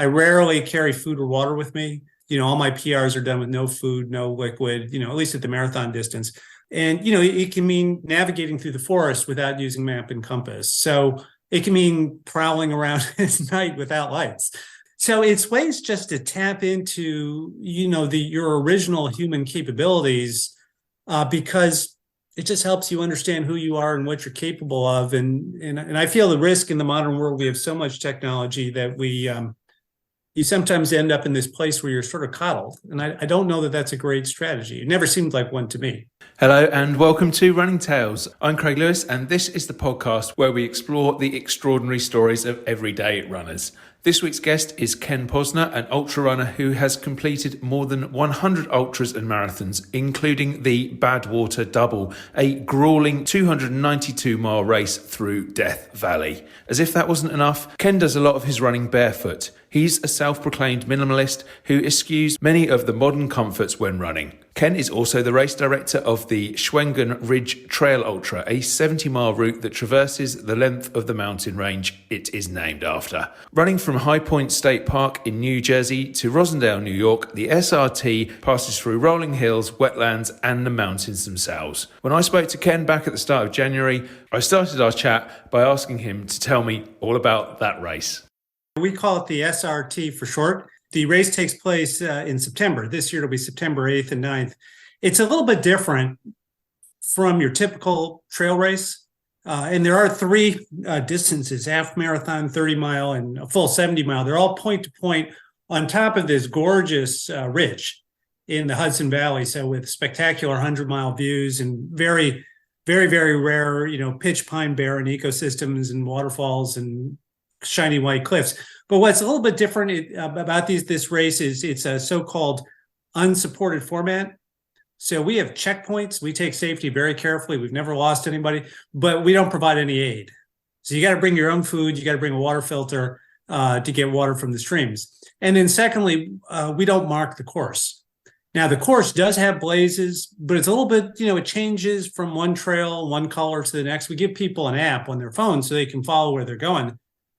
I rarely carry food or water with me. All my PRs are done with no food, no liquid, at least at the marathon distance. And, it can mean navigating through the forest without using map and compass. So it can mean prowling around at night without lights. So it's ways just to tap into, your original human capabilities, because it just helps you understand who you are and what you're capable of. And I feel the risk in the modern world, we have so much technology that you sometimes end up in this place where you're sort of coddled. And I don't know that that's a great strategy. It never seemed like one to me. Hello and welcome to Running Tales. I'm Craig Lewis, and this is the podcast where we explore the extraordinary stories of everyday runners. This week's guest is Ken Posner, an ultra runner who has completed more than 100 ultras and marathons, including the Badwater Double, a gruelling 292-mile race through Death Valley. As if that wasn't enough, Ken does a lot of his running barefoot. He's a self-proclaimed minimalist who eschews many of the modern comforts when running. Ken is also the race director of the Shawangunk Ridge Trail Ultra, a 70-mile route that traverses the length of the mountain range it is named after. Running from High Point State Park in New Jersey to Rosendale, New York, the SRT passes through rolling hills, wetlands, and the mountains themselves. When I spoke to Ken back at the start of January, I started our chat by asking him to tell me all about that race. We call it the SRT for short. The race takes place in September. This year it'll be September 8th and 9th. It's a little bit different from your typical trail race. And there are three distances, half marathon, 30 mile, and a full 70 mile. They're all point to point on top of this gorgeous ridge in the Hudson Valley. So with spectacular 100-mile views and very, very, very rare, pitch pine barren ecosystems and waterfalls and shiny white cliffs. But what's a little bit different about this race is it's a so-called unsupported format. So we have checkpoints. We take safety very carefully. We've never lost anybody, but we don't provide any aid. So you got to bring your own food. You got to bring a water filter to get water from the streams. And then secondly, we don't mark the course. Now the course does have blazes, but it's a little bit, it changes from one trail, one color to the next. We give people an app on their phone so they can follow where they're going.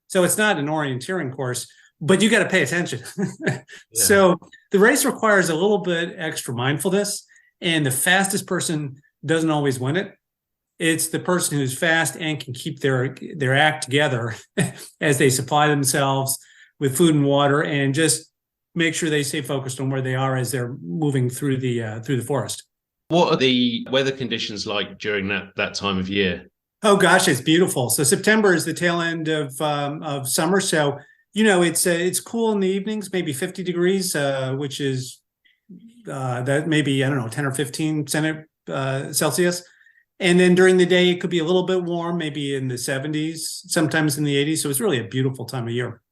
So it's not an orienteering course, but you got to pay attention. Yeah. So the race requires a little bit extra mindfulness, and the fastest person doesn't always win it. It's the person who's fast and can keep their act together as they supply themselves with food and water and just make sure they stay focused on where they are as they're moving through the forest. What are the weather conditions like during that time of year? Oh gosh, it's beautiful. So September is the tail end of summer. So it's cool in the evenings, maybe 50 degrees, which is that maybe 10 or 15 Celsius. And then during the day, it could be a little bit warm, maybe in the 70s, sometimes in the 80s. So it's really a beautiful time of year.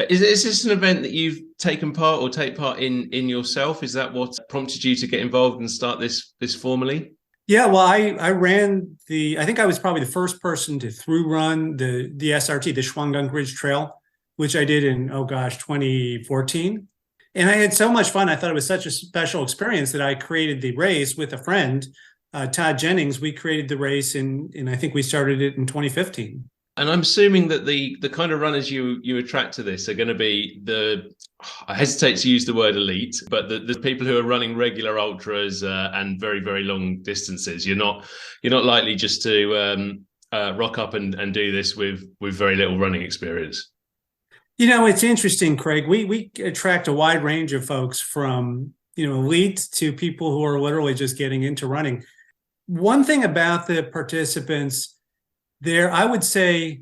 Is this an event that you've taken part or take part in yourself? Is that what prompted you to get involved and start this formally? Yeah, well, I ran I think I was probably the first person to through run the SRT, the Shawangunk Ridge Trail, which I did in, 2014. And I had so much fun. I thought it was such a special experience that I created the race with a friend, Todd Jennings. We created the race and I think we started it in 2015. And I'm assuming that the kind of runners you attract to this are going to be I hesitate to use the word elite, but the people who are running regular ultras and very, very long distances. You're not likely just to rock up and do this with very little running experience. It's interesting, Craig. We attract a wide range of folks from elite to people who are literally just getting into running. One thing about the participants there, I would say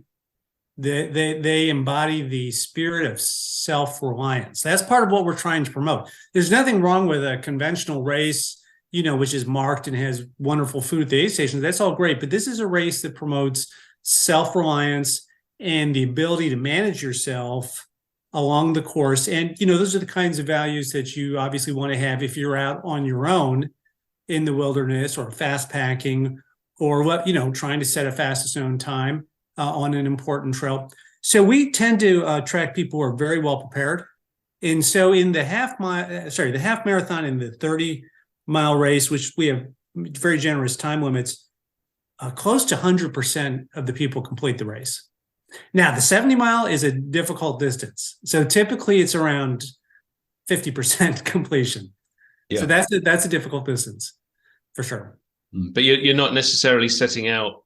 that they embody the spirit of self-reliance. That's part of what we're trying to promote. There's nothing wrong with a conventional race, which is marked and has wonderful food at the aid stations. That's all great. But this is a race that promotes self-reliance and the ability to manage yourself along the course. And, those are the kinds of values that you obviously want to have if you're out on your own in the wilderness or fast packing or trying to set a fastest known time on an important trail. So we tend to attract people who are very well prepared. And so in the half marathon and the 30-mile race, which we have very generous time limits, close to 100% of the people complete the race. Now, the 70 mile is a difficult distance. So typically it's around 50% completion. Yeah. So that's a difficult distance for sure. But you're not necessarily setting out,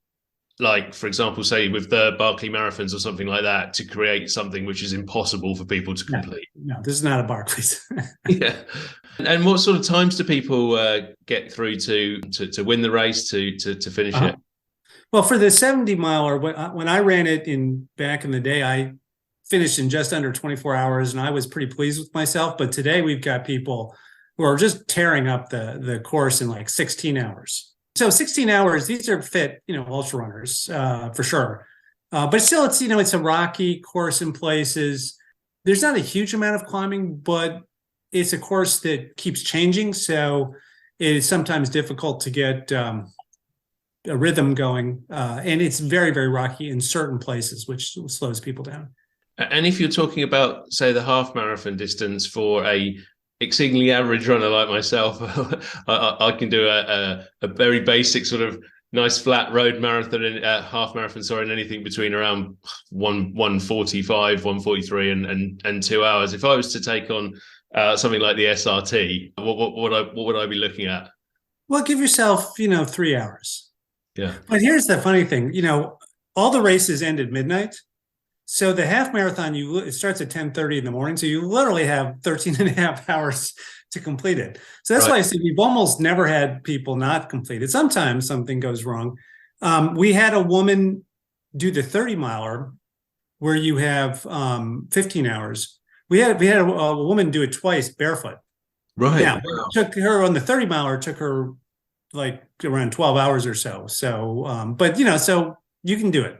like, for example, say with the Barclay Marathons or something like that, to create something which is impossible for people to complete. No, this is not a Barclays. Yeah. And what sort of times do people get through to win the race, to finish it? Well, for the 70 miler, when I ran it back in the day, I finished in just under 24 hours, and I was pretty pleased with myself. But today we've got people who are just tearing up the course in like 16 hours. So 16 hours, these are fit, ultra runners for sure. But still, it's a rocky course in places. There's not a huge amount of climbing, but it's a course that keeps changing. So it is sometimes difficult to get a rhythm going. And it's very, very rocky in certain places, which slows people down. And if you're talking about, say, the half marathon distance for a exceedingly average runner like myself, I can do a very basic sort of nice flat road marathon and half marathon, and anything between around 1:45, 1:43 and 2 hours. If I was to take on something like the SRT, what would I be looking at? Well, give yourself, 3 hours. Yeah. But here's the funny thing, all the races end at midnight. So the half marathon, it starts at 10:30 in the morning. So you literally have 13 and a half hours to complete it. So that's why I say we've almost never had people not complete it. Sometimes something goes wrong. We had a woman do the 30 miler where you have 15 hours. We had a woman do it twice barefoot. Right. Now, it took her on the 30 miler, it took her like around 12 hours or so. So, but so you can do it.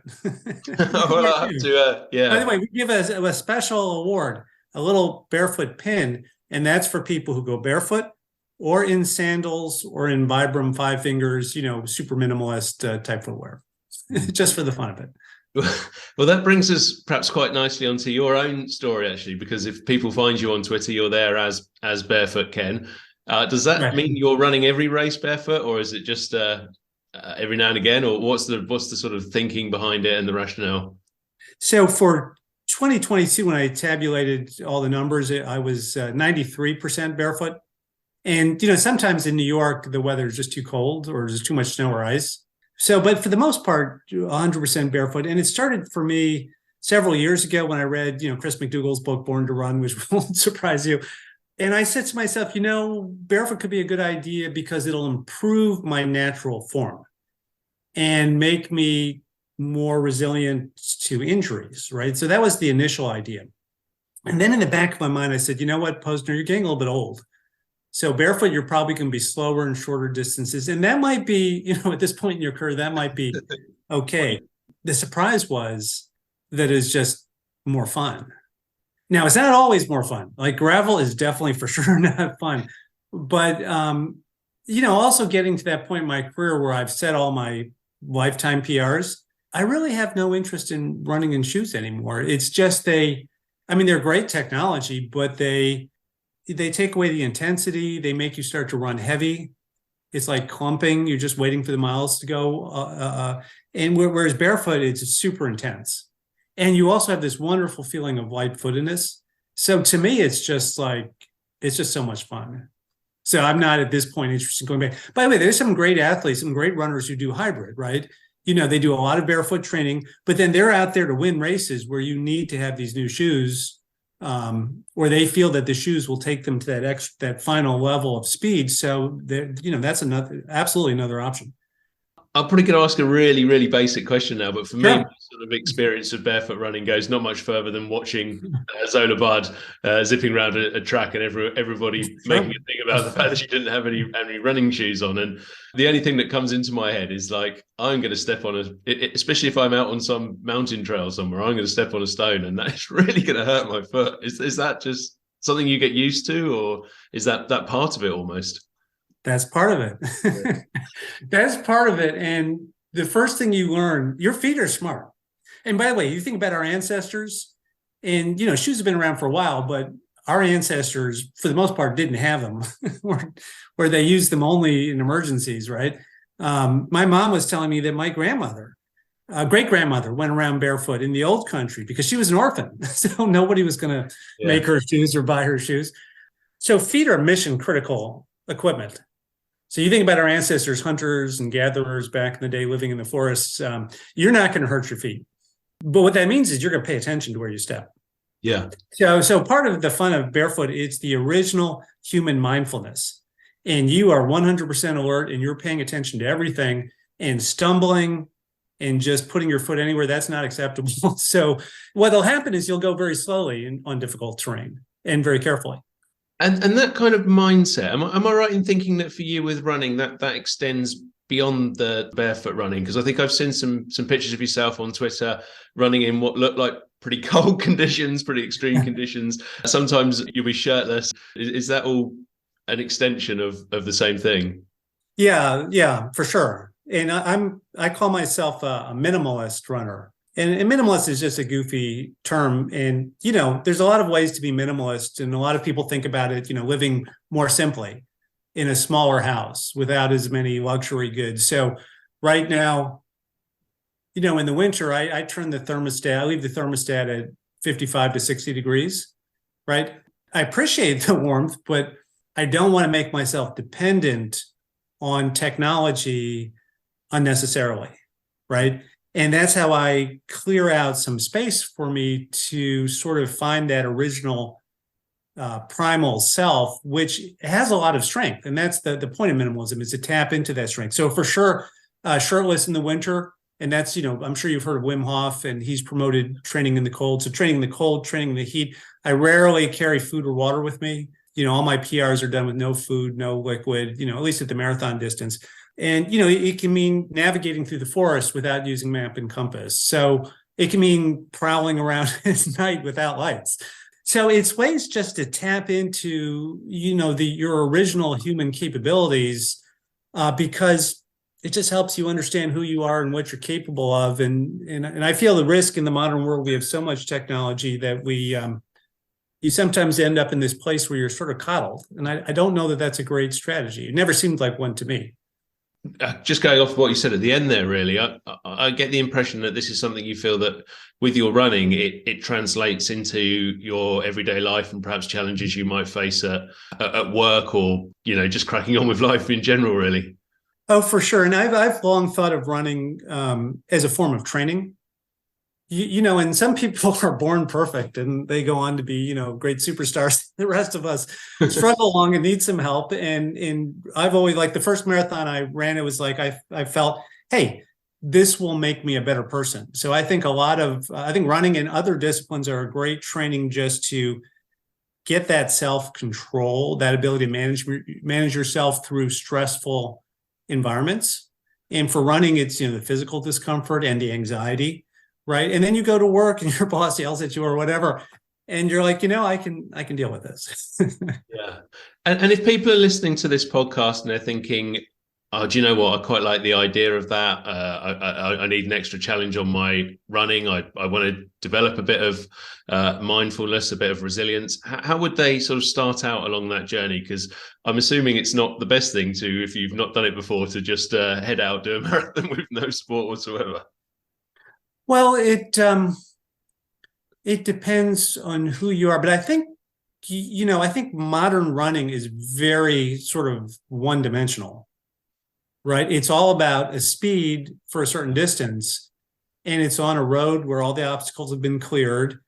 Well, I have to, yeah. By the way, we give a special award, a little barefoot pin, and that's for people who go barefoot or in sandals or in Vibram 5 fingers, super minimalist type footwear, just for the fun of it. Well, that brings us perhaps quite nicely onto your own story, actually, because if people find you on Twitter, you're there as Barefoot Ken. Does that mean you're running every race barefoot, or is it just every now and again, or what's the sort of thinking behind it and the rationale? So for 2022, when I tabulated all the numbers, I was 93% barefoot. And, sometimes in New York, the weather is just too cold or there's too much snow or ice. So, but for the most part, 100% barefoot. And it started for me several years ago when I read, Chris McDougall's book, Born to Run, which won't surprise you. And I said to myself, barefoot could be a good idea because it'll improve my natural form and make me more resilient to injuries, right? So that was the initial idea. And then in the back of my mind, I said, you know what, Posner, you're getting a little bit old. So barefoot, you're probably going to be slower and shorter distances. And that might be, at this point in your career, that might be okay. The surprise was that it's just more fun. Now, it's not always more fun. Like gravel is definitely for sure not fun. But, also getting to that point in my career where I've set all my lifetime PRs, I really have no interest in running in shoes anymore. It's just they're great technology, but they take away the intensity. They make you start to run heavy. It's like clumping. You're just waiting for the miles to go. And whereas barefoot, it's super intense. And you also have this wonderful feeling of light-footedness. So to me, it's just so much fun. So I'm not at this point interested in going back. By the way, there's some great athletes, some great runners who do hybrid, right? They do a lot of barefoot training, but then they're out there to win races where you need to have these new shoes, or they feel that the shoes will take them to that final level of speed. So that's absolutely another option. I'm probably going to ask a really, really basic question now, but for me, my sort of experience of barefoot running goes not much further than watching Zola Bud zipping around a track and everybody making a thing about the fact that she didn't have any running shoes on. And the only thing that comes into my head is like, I'm going to step on especially if I'm out on some mountain trail somewhere, I'm going to step on a stone and that's really going to hurt my foot. Is that just something you get used to, or is that part of it almost? That's part of it. That's part of it. And the first thing you learn, your feet are smart. And by the way, you think about our ancestors, and shoes have been around for a while, but our ancestors, for the most part, didn't have them, or they used them only in emergencies, right? My mom was telling me that my grandmother, great-grandmother went around barefoot in the old country because she was an orphan. So nobody was going to make her shoes or buy her shoes. So feet are mission critical equipment. So you think about our ancestors, hunters and gatherers back in the day living in the forests, you're not going to hurt your feet. But what that means is you're going to pay attention to where you step. Yeah. So part of the fun of barefoot, it's the original human mindfulness. And you are 100% alert and you're paying attention to everything, and stumbling and just putting your foot anywhere, that's not acceptable. So what'll happen is you'll go very slowly on difficult terrain and very carefully. And that kind of mindset, am I right in thinking that for you with running, that extends beyond the barefoot running? Because I think I've seen some pictures of yourself on Twitter running in what look like pretty cold conditions, pretty extreme conditions. Sometimes you'll be shirtless. Is that all an extension of the same thing? Yeah, for sure. And I call myself a minimalist runner. And minimalist is just a goofy term. And, there's a lot of ways to be minimalist. And a lot of people think about it, living more simply in a smaller house without as many luxury goods. So right now, in the winter, I turn the thermostat, I leave the thermostat at 55 to 60 degrees, right? I appreciate the warmth, but I don't want to make myself dependent on technology unnecessarily, right? And that's how I clear out some space for me to sort of find that original primal self, which has a lot of strength. And that's the point of minimalism, is to tap into that strength. So for sure, shirtless in the winter, and that's, I'm sure you've heard of Wim Hof, and he's promoted training in the cold. So training in the cold, training in the heat. I rarely carry food or water with me. All my PRs are done with no food, no liquid, at least at the marathon distance. And, it can mean navigating through the forest without using map and compass. So it can mean prowling around at night without lights. So it's ways just to tap into, your original human capabilities, because it just helps you understand who you are and what you're capable of. And I feel the risk in the modern world, we have so much technology that you sometimes end up in this place where you're sort of coddled. And I don't know that that's a great strategy. It never seemed like one to me. Just going off what you said at the end there, really, I get the impression that this is something you feel that with your running, it translates into your everyday life and perhaps challenges you might face at work, or, just cracking on with life in general, really. Oh, for sure. And I've long thought of running as a form of training. And some people are born perfect and they go on to be, great superstars. The rest of us struggle along and need some help. And I've always, like, the first marathon I ran, it was like I felt, hey, this will make me a better person. So I think I think running and other disciplines are a great training just to get that self-control, that ability to manage yourself through stressful environments. And for running, it's, the physical discomfort and the anxiety. Right. And then you go to work and your boss yells at you or whatever, and you're like, I can deal with this. Yeah. And if people are listening to this podcast and they're thinking, oh, do you know what? I quite like the idea of that. I need an extra challenge on my running. I want to develop a bit of mindfulness, a bit of resilience. How would they sort of start out along that journey? Because I'm assuming it's not the best thing to, if you've not done it before, to just head out, do a marathon with no support whatsoever. Well, it depends on who you are, but I think, I think modern running is very sort of one-dimensional, right? It's all about a speed for a certain distance, and it's on a road where all the obstacles have been cleared,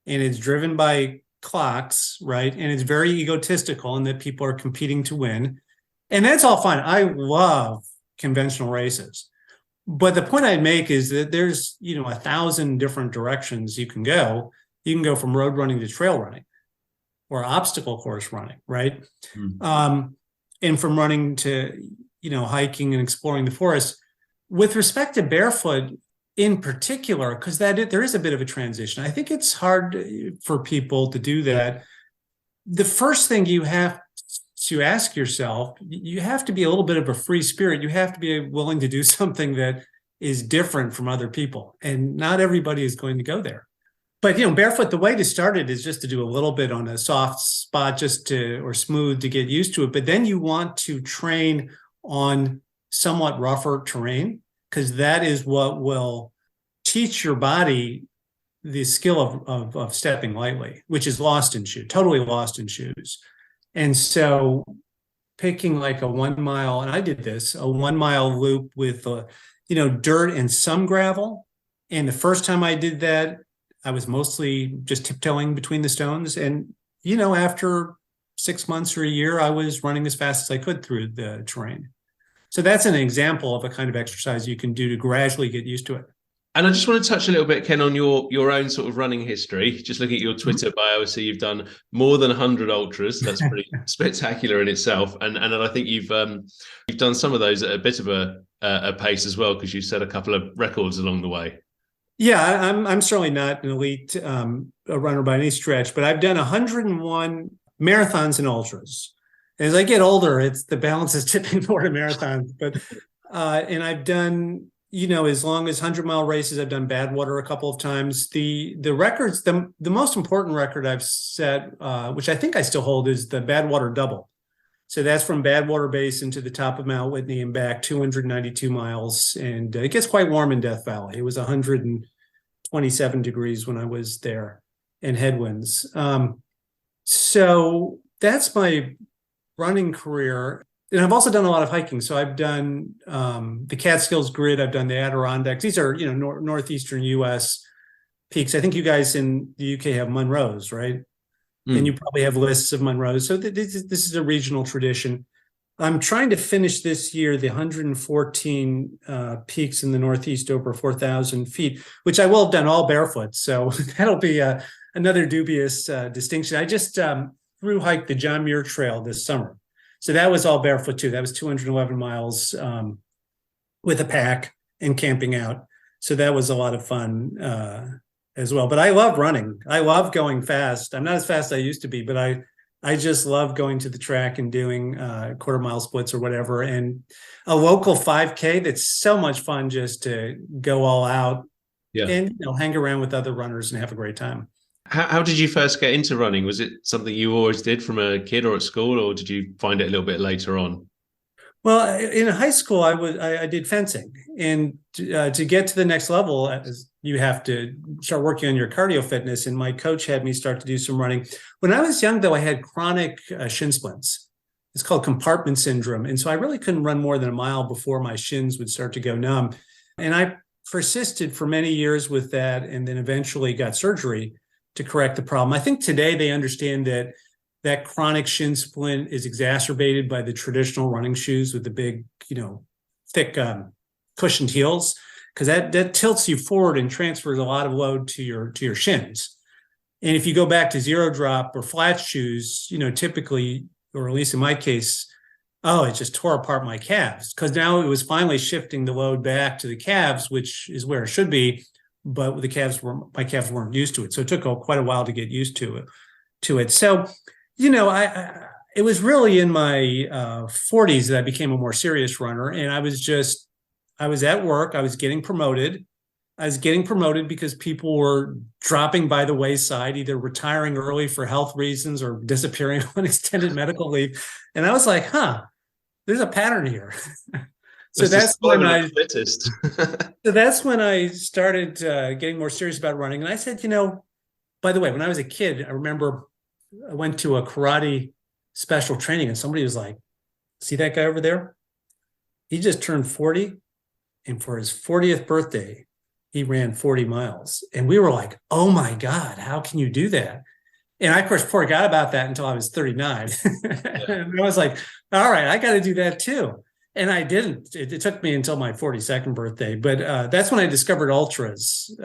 and it's driven by clocks, right? And it's very egotistical in that people are competing to win, and that's all fine. I love conventional races. But the point I'd make is that there's, 1,000 different directions you can go. You can go from road running to trail running or obstacle course running, right? Mm. And from running to, hiking and exploring the forest. With respect to barefoot in particular, because there is a bit of a transition. I think it's hard for people to do that. The first thing you have to ask yourself, you have to be a little bit of a free spirit. You have to be willing to do something that is different from other people. And not everybody is going to go there. But, barefoot, the way to start it is just to do a little bit on a soft spot, or smooth, to get used to it. But then you want to train on somewhat rougher terrain, because that is what will teach your body the skill of stepping lightly, which is lost in shoes, totally lost in shoes. And so picking like a 1 mile, and I did this, a 1 mile loop with, dirt and some gravel. And the first time I did that, I was mostly just tiptoeing between the stones. And, after 6 months or a year, I was running as fast as I could through the terrain. So that's an example of a kind of exercise you can do to gradually get used to it. And I just want to touch a little bit, Ken, on your own sort of running history. Just looking at your Twitter bio, I see you've done more than 100 ultras. That's pretty spectacular in itself. And I think you've done some of those at a bit of a pace as well, because you've set a couple of records along the way. Yeah, I'm certainly not an elite runner by any stretch, but I've done 101 marathons and ultras. As I get older, the balance is tipping toward a marathon. But and I've done, as long as 100-mile races. I've done Badwater a couple of times. The records, the most important record I've set, which I think I still hold, is the Badwater Double. So that's from Badwater Basin to the top of Mount Whitney and back, 292 miles. And it gets quite warm in Death Valley. It was 127 degrees when I was there, and headwinds. So that's my running career. And I've also done a lot of hiking. So I've done the Catskills Grid. I've done the Adirondacks. These are, northeastern U.S. peaks. I think you guys in the UK have Munros, right? And you probably have lists of Munros. So this is a regional tradition. I'm trying to finish this year the 114 peaks in the Northeast over 4,000 feet, which I will have done all barefoot. So that'll be another dubious distinction. I just through hiked the John Muir Trail this summer. So that was all barefoot too. That was 211 miles with a pack and camping out. So that was a lot of fun as well. But I love running. I love going fast. I'm not as fast as I used to be, but I just love going to the track and doing quarter-mile splits or whatever. And a local 5K, that's so much fun just to go all out and hang around with other runners and have a great time. How did you first get into running? Was it something you always did from a kid or at school, or did you find it a little bit later on? Well, in high school, I did fencing, and to get to the next level, you have to start working on your cardio fitness. And my coach had me start to do some running. When I was young, though, I had chronic shin splints. It's called compartment syndrome, and so I really couldn't run more than a mile before my shins would start to go numb. And I persisted for many years with that, and then eventually got surgery to correct the problem. I think today they understand that chronic shin splint is exacerbated by the traditional running shoes with the big, thick cushioned heels, because that tilts you forward and transfers a lot of load to your shins. And if you go back to zero drop or flat shoes, typically, or at least in my case, it just tore apart my calves, because now it was finally shifting the load back to the calves, which is where it should be. But my calves weren't used to it. So it took quite a while to get used to it. So, it was really in my 40s that I became a more serious runner. And I was at work. I was getting promoted. I was getting promoted because people were dropping by the wayside, either retiring early for health reasons or disappearing on extended medical leave. And I was like, there's a pattern here. So that's when I started getting more serious about running. And I said, by the way, when I was a kid, I remember I went to a karate special training, and somebody was like, see that guy over there? He just turned 40. And for his 40th birthday, he ran 40 miles. And we were like, oh my God, how can you do that? And I, of course, forgot about that until I was 39. And I was like, all right, I got to do that too. And I didn't. It took me until my 42nd birthday, but that's when I discovered ultras,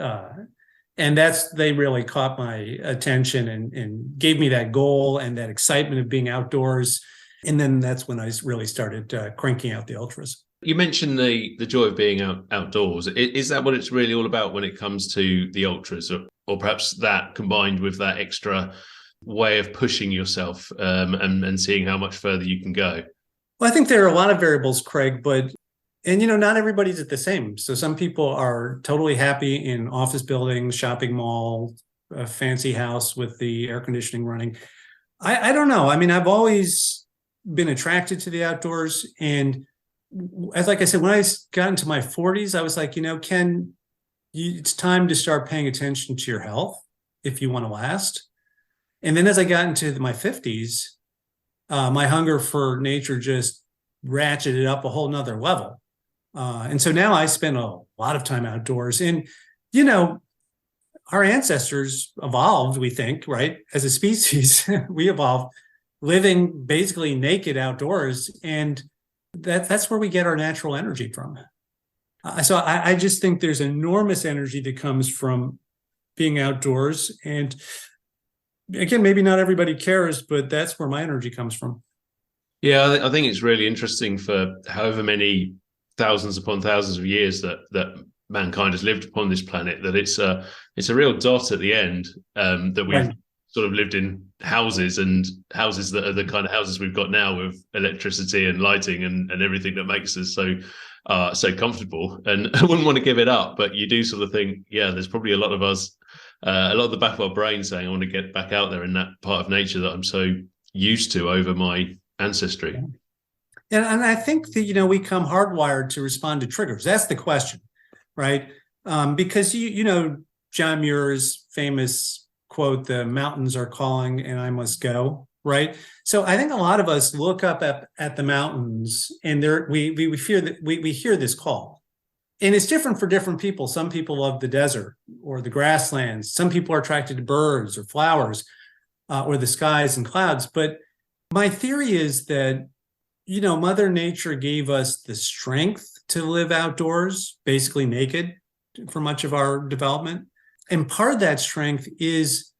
and they really caught my attention and gave me that goal and that excitement of being outdoors. And then that's when I really started cranking out the ultras. You mentioned the joy of being outdoors. Is that what it's really all about when it comes to the ultras, or perhaps that combined with that extra way of pushing yourself and seeing how much further you can go? Well, I think there are a lot of variables, Craig, not everybody's the same. So some people are totally happy in office buildings, shopping mall, a fancy house with the air conditioning running. I don't know. I mean, I've always been attracted to the outdoors. And like I said, when I got into my 40s, I was like, Ken, it's time to start paying attention to your health if you want to last. And then as I got into my 50s, my hunger for nature just ratcheted up a whole nother level. And so now I spend a lot of time outdoors. And, our ancestors evolved, we think, right? As a species, we evolved living basically naked outdoors. And that's where we get our natural energy from. So I just think there's enormous energy that comes from being outdoors. And again, maybe not everybody cares, but that's where my energy comes from. Yeah, I think it's really interesting for however many thousands upon thousands of years that mankind has lived upon this planet, that it's a real dot at the end, that we've sort of lived in houses that are the kind of houses we've got now with electricity and lighting and everything that makes us so comfortable. And I wouldn't want to give it up, but you do sort of think, yeah, there's probably a lot of us, a lot of the back of our brain saying, I want to get back out there in that part of nature that I'm so used to over my ancestry. And I think that, we come hardwired to respond to triggers. That's the question, right? Because, John Muir's famous quote, "The mountains are calling and I must go," right? So I think a lot of us look up at the mountains and we fear that we hear this call. And it's different for different people. Some people love the desert or the grasslands. Some people are attracted to birds or flowers or the skies and clouds. But my theory is that, Mother Nature gave us the strength to live outdoors, basically naked for much of our development. And part of that strength is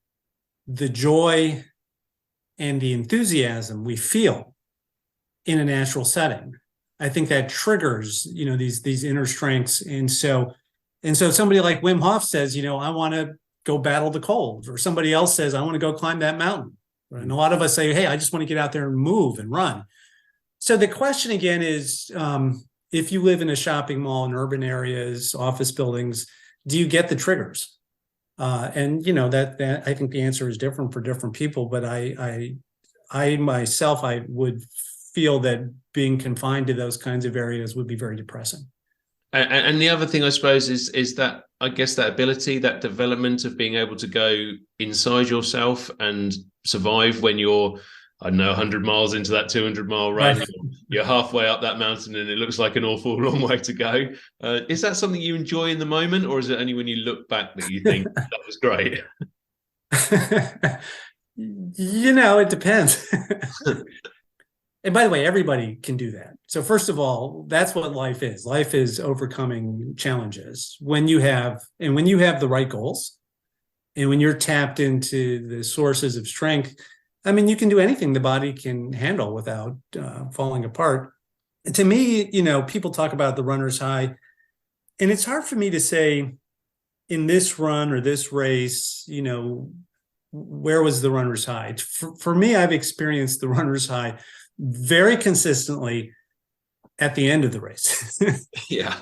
the joy and the enthusiasm we feel in a natural setting. I think that triggers, these inner strengths. And so somebody like Wim Hof says, I want to go battle the cold, or somebody else says, I want to go climb that mountain. And a lot of us say, hey, I just want to get out there and move and run. So the question again is, if you live in a shopping mall in urban areas, office buildings, do you get the triggers? And that I think the answer is different for different people. But I myself, I would feel that being confined to those kinds of areas would be very depressing. And the other thing, I suppose, is that, I guess, that ability, that development of being able to go inside yourself and survive when you're, 100 miles into that 200-mile run. Right. You're halfway up that mountain and it looks like an awful long way to go. Is that something you enjoy in the moment, or is it only when you look back that you think that was great? It depends. And by the way, everybody can do that. So first of all, that's what life is. Life is overcoming challenges when you have the right goals, and when you're tapped into the sources of strength. I mean, you can do anything the body can handle without falling apart. And to me, people talk about the runner's high, and it's hard for me to say in this run or this race, where was the runner's high? For me, I've experienced the runner's high very consistently at the end of the race. Yeah.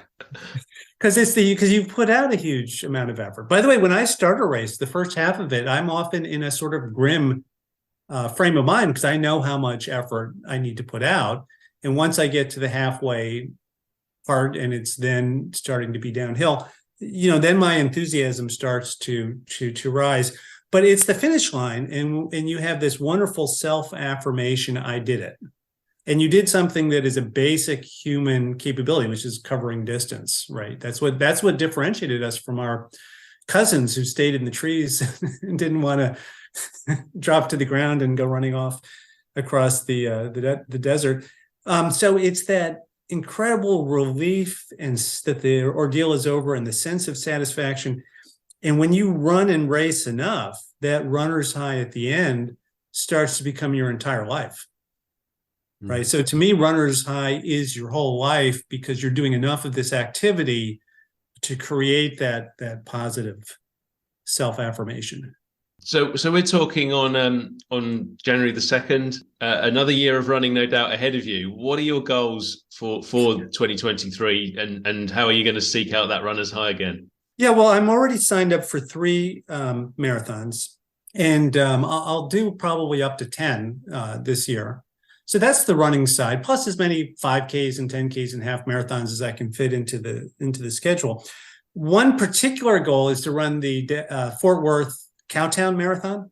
Because you put out a huge amount of effort. By the way, when I start a race, the first half of it, I'm often in a sort of grim frame of mind, because I know how much effort I need to put out. And once I get to the halfway part and it's then starting to be downhill, then my enthusiasm starts to rise. But it's the finish line, and you have this wonderful self-affirmation, I did it. And you did something that is a basic human capability, which is covering distance, right? That's what differentiated us from our cousins who stayed in the trees and didn't want to drop to the ground and go running off across the desert. So it's that incredible relief and that the ordeal is over, and the sense of satisfaction. And when you run and race enough, that runner's high at the end starts to become your entire life. Right. So to me, runner's high is your whole life, because you're doing enough of this activity to create that positive self-affirmation. So we're talking on January the 2nd, another year of running, no doubt, ahead of you. What are your goals for 2023, and how are you going to seek out that runner's high again? Yeah, well, I'm already signed up for 3 marathons, and I'll do probably up to 10 this year. So that's the running side, plus as many 5Ks and 10Ks and half marathons as I can fit into the schedule. One particular goal is to run the Fort Worth Cowtown Marathon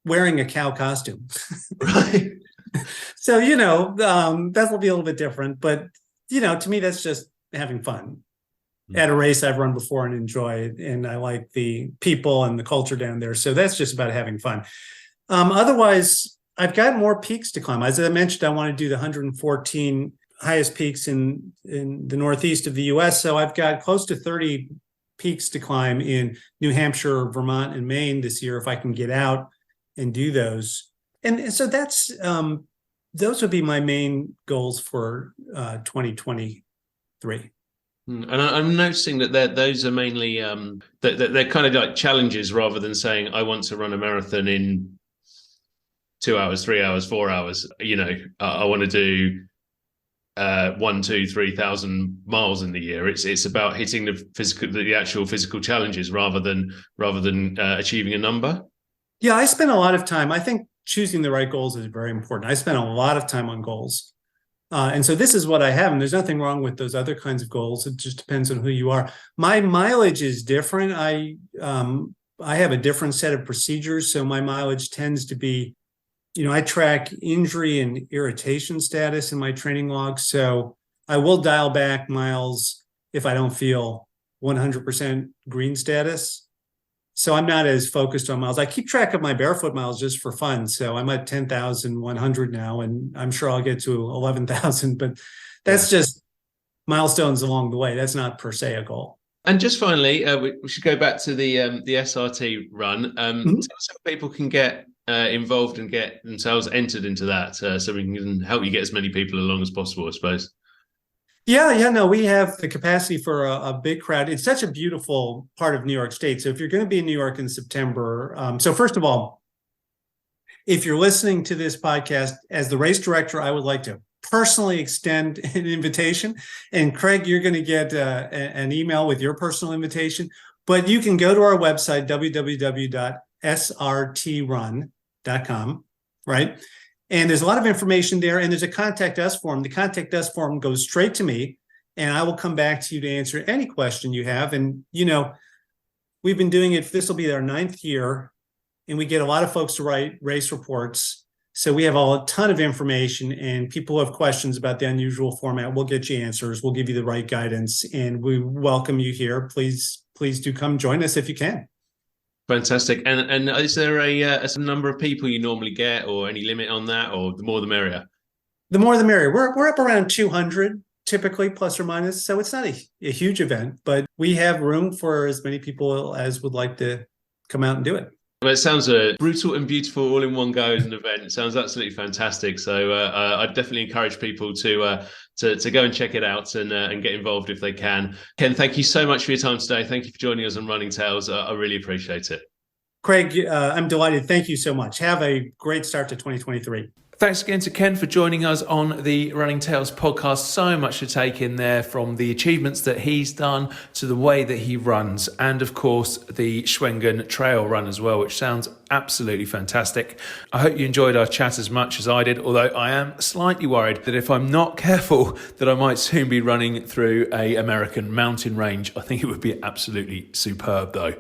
wearing a cow costume. Right. So, that will be a little bit different. But, to me, that's just having fun. At a race I've run before and enjoy it. And I like the people and the culture down there. So that's just about having fun. Otherwise, I've got more peaks to climb. As I mentioned, I want to do the 114 highest peaks in the northeast of the U.S. So I've got close to 30 peaks to climb in New Hampshire, Vermont, and Maine this year if I can get out and do those. And so that's those would be my main goals for 2023. And I'm noticing that those are mainly they're kind of like challenges rather than saying I want to run a marathon in 2 hours, 3 hours, 4 hours. I want to do 1, 2, 3,000 miles in the year. It's about hitting the actual physical challenges rather than achieving a number. Yeah, I spend a lot of time. I think choosing the right goals is very important. I spend a lot of time on goals. And so this is what I have, and there's nothing wrong with those other kinds of goals. It just depends on who you are. My mileage is different. I have a different set of procedures, so my mileage tends to be, I track injury and irritation status in my training log. So I will dial back miles if I don't feel 100% green status. So I'm not as focused on miles. I keep track of my barefoot miles just for fun. So I'm at 10,100 now, and I'm sure I'll get to 11,000, but that's just milestones along the way. That's not per se a goal. And just finally, we should go back to the SRT run. Tell us how people can get involved and get themselves entered into that, so we can help you get as many people along as possible, I suppose. Yeah, we have the capacity for a big crowd. It's such a beautiful part of New York State. So if you're going to be in New York in September, so first of all, if you're listening to this podcast as the race director, I would like to personally extend an invitation. And Craig, you're going to get an email with your personal invitation. But you can go to our website, www.srtrun.com, right? And there's a lot of information there, and there's a contact us form. The contact us form goes straight to me, and I will come back to you to answer any question you have. And, we've been doing it. This will be our 9th year, and we get a lot of folks to write race reports. So we have a ton of information, and people who have questions about the unusual format, we'll get you answers. We'll give you the right guidance, and we welcome you here. Please do come join us if you can. Fantastic. And is there a number of people you normally get, or any limit on that, or the more the merrier? The more the merrier. We're up around 200 typically, plus or minus. So it's not a huge event, but we have room for as many people as would like to come out and do it. Well, it sounds brutal and beautiful all in one go as an event. It sounds absolutely fantastic. So I'd definitely encourage people to go and check it out and get involved if they can. Ken, thank you so much for your time today. Thank you for joining us on Running Tales. I really appreciate it. Craig, I'm delighted. Thank you so much. Have a great start to 2023. Thanks again to Ken for joining us on the Running Tales podcast. So much to take in there, from the achievements that he's done to the way that he runs, and of course the Shawangunk Trail run as well, which sounds absolutely fantastic. I hope you enjoyed our chat as much as I did, although I am slightly worried that if I'm not careful that I might soon be running through a American mountain range. I think it would be absolutely superb though.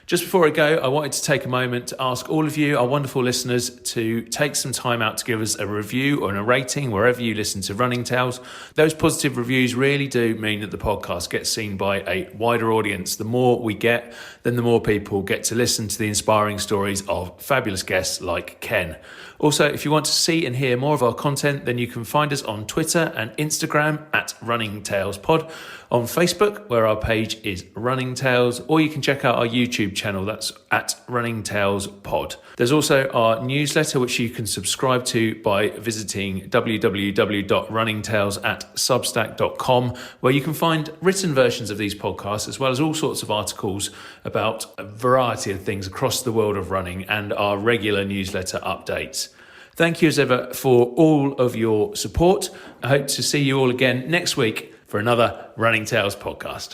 Just before I go, I wanted to take a moment to ask all of you, our wonderful listeners, to take some time out to give us a review or a rating wherever you listen to Running Tales. Those positive reviews really do mean that the podcast gets seen by a wider audience. The more we get, then the more people get to listen to the inspiring stories of fabulous guests like Ken. Also, if you want to see and hear more of our content, then you can find us on Twitter and Instagram at Running Tales Pod, on Facebook, where our page is Running Tales, or you can check out our YouTube channel, that's at Running Tales Pod. There's also our newsletter, which you can subscribe to by visiting www.runningtales@substack.com, where you can find written versions of these podcasts, as well as all sorts of articles about a variety of things across the world of running, and our regular newsletter updates. Thank you as ever for all of your support. I hope to see you all again next week for another Running Tales podcast.